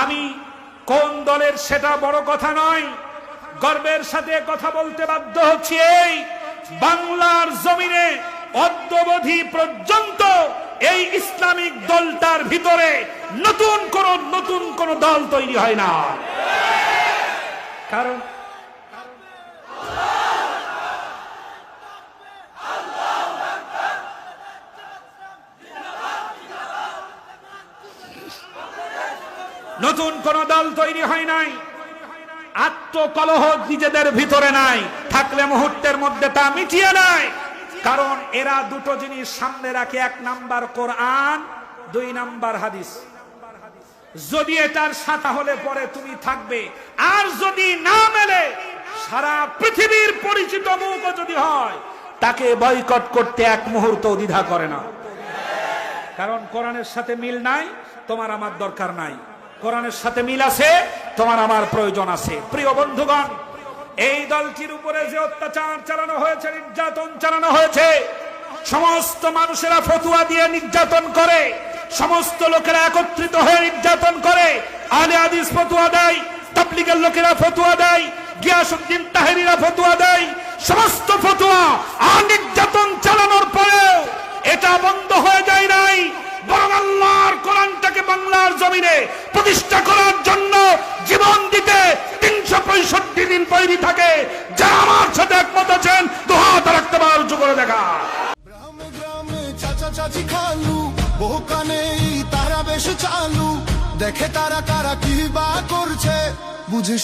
আমি কোন দলের সেটা বড় কথা নয়, গর্বের সাথে কথা বলতে বাধ্য হচ্ছি এই বাংলার জমিনে অদ্যাবধি পর্যন্ত এই ইসলামিক দলটার ভিতরে নতুন কোন দল তৈরি হয় না। কারণ নতুন কোন দল তৈরি হয় নাই, আত্মকলহ নিজেদের ভিতরে নাই, থাকলে মুহূর্তের মধ্যে তা মিটিয়ে নেয়। কারণ এরা দুটো জিনিস সামনে রাখে, 1 নাম্বার কোরআন, 2 নাম্বার হাদিস। যদি এটার সাথে হলে পরে তুমি থাকবে, আর যদি না মেলে সারা পৃথিবীর পরিচিত মুখ যদি হয় তাকে বয়কট করতে এক মুহূর্ত দ্বিধা করে না। কারণ কোরআনের সাথে মিল নাই, তোমার আমার দরকার নাই। কোরআনের সাথে মিল আছে, তোমার আমার প্রয়োজন আছে। প্রিয় বন্ধুগণ, এই দলটির উপরে যে অত্যাচার চালানো হয়েছে, নির্যাতন চালানো হয়েছে, সমস্ত মানুষেরা ফতুয়া দিয়ে নির্যাতন করে, সমস্ত লোকেরা একত্রিত হয়ে নির্যাতন করে। আহলে হাদিস ফতুয়া দেয়, তাবলীগের লোকেরা ফতুয়া দেয়, গিয়াসউদ্দিন তাহেরিরা ফতুয়া দেয়, সমস্ত ফতুয়া আর নির্যাতন চালানোর পরেও এটা বন্ধ হয়ে যায় নাই, বরং আল্লাহর কোরআনটাকে বাংলার জমিনে প্রতিষ্ঠা করার জন্য জীবন দিতে 365 দিন তৈরি থাকে। যারা আমার সাথে একমত আছেন দুহাত রাখতে পার উঁচু করে দেখা। গ্রামে গ্রামে চাচা চাচি খালু, বহু কানে তারা বেশ চালু, দেখে তারা কারা কি বা করছে বুঝে